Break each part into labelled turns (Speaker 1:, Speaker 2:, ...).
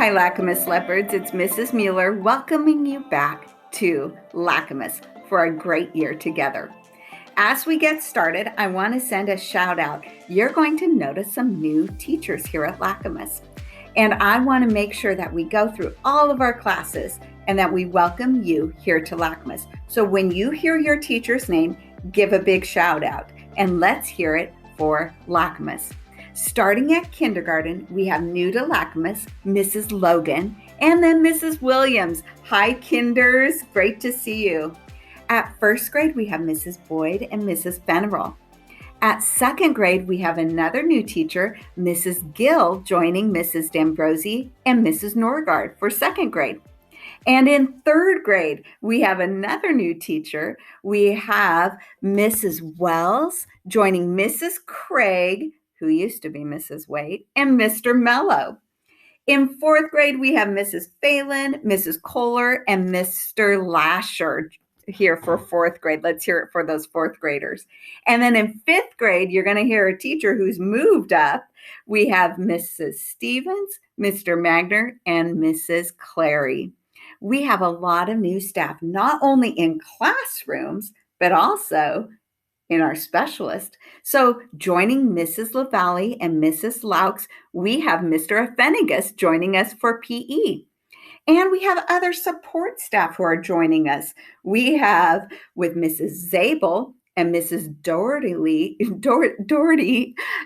Speaker 1: Hi, Lacamas Leopards. It's Mrs. Mueller welcoming you back to Lacamas for a great year together. As we get started, I want to send a shout out. You're going to notice some new teachers here at Lacamas. And I want to make sure that we go through all of our classes and that we welcome you here to Lacamas. So when you hear your teacher's name, give a big shout out and let's hear it for Lacamas. Starting at kindergarten, we have new to Lacamas, Mrs. Logan, and then Mrs. Williams. Hi, kinders. Great to see you. At first grade, we have Mrs. Boyd and Mrs. Veneral. At second grade, we have another new teacher, Mrs. Gill, joining Mrs. D'Ambrosi and Mrs. Norgard for second grade. And in third grade, we have another new teacher. We have Mrs. Wells joining Mrs. Craig, who used to be Mrs. Waite, and Mr. Mello. In fourth grade, we have Mrs. Phelan, Mrs. Kohler, and Mr. Lasher here for fourth grade. Let's hear it for those fourth graders. And then in fifth grade, you're going to hear a teacher who's moved up. We have Mrs. Stevens, Mr. Magner, and Mrs. Clary. We have a lot of new staff, not only in classrooms, but also in our specialist. So joining Mrs. LaValle and Mrs. Laux, we have Mr. Afenigus joining us for PE. And we have other support staff who are joining us. We have with Mrs. Zabel and Mrs. Doherty,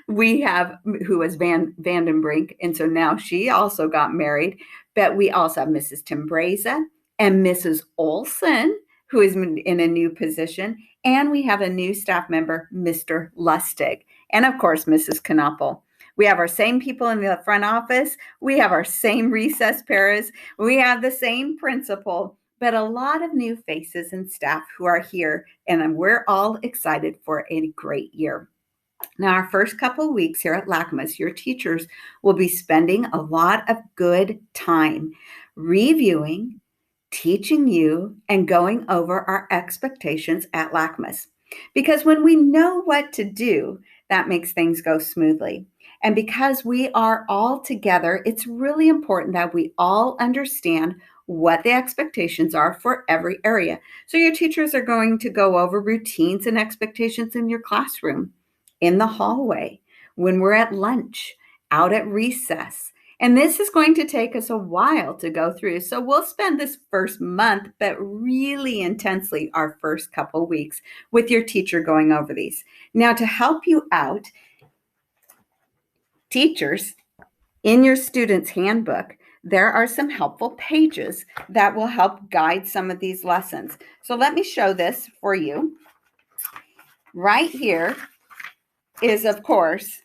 Speaker 1: we have, who was Vandenbrink, and so now she also got married. But we also have Mrs. Timbreza and Mrs. Olson, who is in a new position. And we have a new staff member, Mr. Lustig. And of course, Mrs. Knoppel. We have our same people in the front office. We have our same recess paras. We have the same principal, but a lot of new faces and staff who are here. And we're all excited for a great year. Now, our first couple of weeks here at Lacamas, your teachers will be spending a lot of good time reviewing, teaching you, and going over our expectations at Lacamas. Because when we know what to do, that makes things go smoothly. And because we are all together, it's really important that we all understand what the expectations are for every area. So your teachers are going to go over routines and expectations in your classroom, in the hallway, when we're at lunch, out at recess. And this is going to take us a while to go through. So we'll spend this first month, but really intensely our first couple weeks with your teacher going over these. Now, to help you out, teachers, in your student's handbook, there are some helpful pages that will help guide some of these lessons. So let me show this for you. Right here is, of course,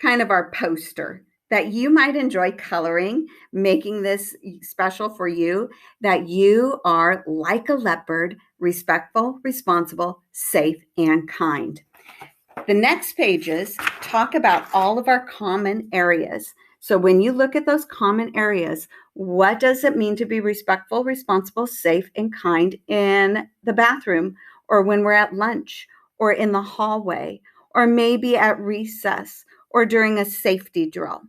Speaker 1: kind of our poster that you might enjoy coloring, making this special for you, that you are like a leopard, respectful, responsible, safe, and kind. The next pages talk about all of our common areas. So when you look at those common areas, what does it mean to be respectful, responsible, safe, and kind in the bathroom, or when we're at lunch, or in the hallway, or maybe at recess, or during a safety drill?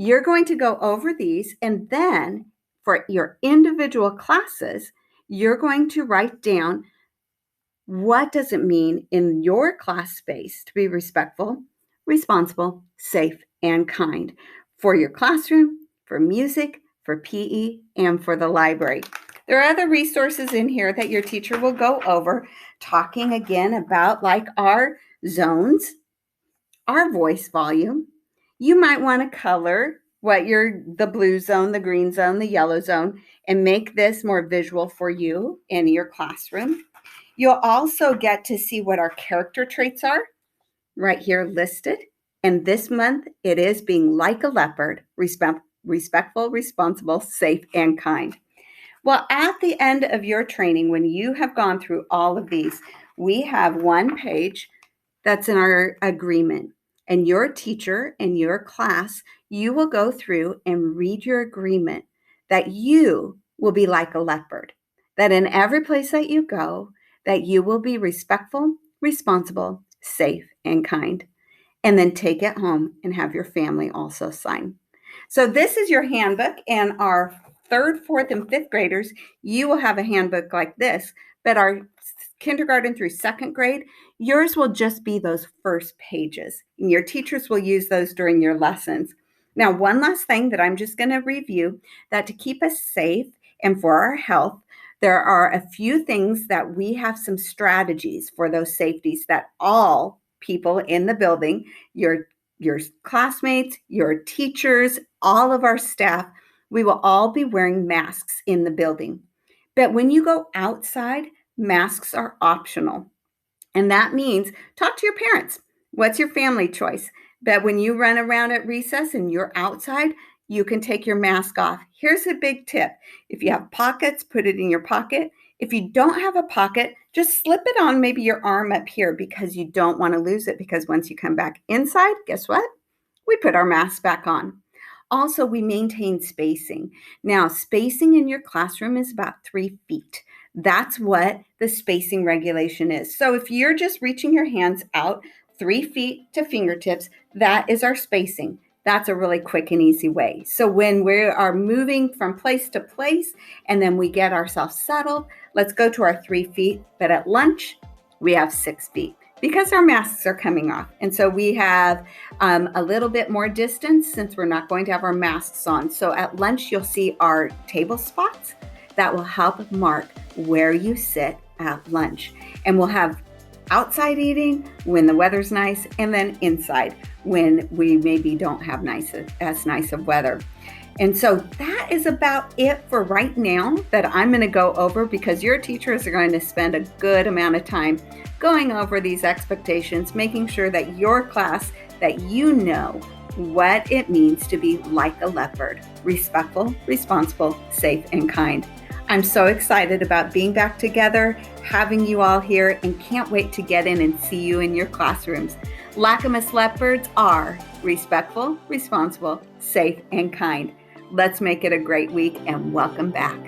Speaker 1: You're going to go over these, and then for your individual classes, you're going to write down what does it mean in your class space to be respectful, responsible, safe, and kind for your classroom, for music, for PE, and for the library. There are other resources in here that your teacher will go over, talking again about like our zones, our voice volume. You might want to color the blue zone, the green zone, the yellow zone, and make this more visual for you in your classroom. You'll also get to see what our character traits are right here listed. And this month, it is being like a leopard, respectful, responsible, safe, and kind. Well, at the end of your training, when you have gone through all of these, we have one page that's in our agreement. And your teacher and your class, you will go through and read your agreement that you will be like a leopard, that in every place that you go, that you will be respectful, responsible, safe, and kind. And then take it home and have your family also sign. So this is your handbook, and our third, fourth, and fifth graders, you will have a handbook like this, but our kindergarten through second grade, yours will just be those first pages. And your teachers will use those during your lessons. Now, one last thing that I'm just going to review, that to keep us safe and for our health, there are a few things that we have some strategies for those safeties that all people in the building, your classmates, your teachers, all of our staff, we will all be wearing masks in the building. But when you go outside, masks are optional. And that means talk to your parents. What's your family choice? But when you run around at recess and you're outside, you can take your mask off. Here's a big tip. If you have pockets, put it in your pocket. If you don't have a pocket, just slip it on maybe your arm up here because you don't want to lose it, because once you come back inside, guess what? We put our mask back on. Also, we maintain spacing. Now, spacing in your classroom is about 3 feet. That's what the spacing regulation is. So if you're just reaching your hands out 3 feet to fingertips, that is our spacing. That's a really quick and easy way. So when we are moving from place to place and then we get ourselves settled, let's go to our 3 feet. But at lunch, we have 6 feet because our masks are coming off. And so we have a little bit more distance since we're not going to have our masks on. So at lunch, you'll see our table spots that will help mark where you sit at lunch. And we'll have outside eating when the weather's nice, and then inside when we maybe don't have as nice of weather. And so that is about it for right now that I'm going to go over, because your teachers are going to spend a good amount of time going over these expectations, making sure that your class, that you know what it means to be like a leopard: respectful, responsible, safe, and kind. I'm so excited about being back together, having you all here, and can't wait to get in and see you in your classrooms. Lacamas Leopards are respectful, responsible, safe, and kind. Let's make it a great week, and welcome back.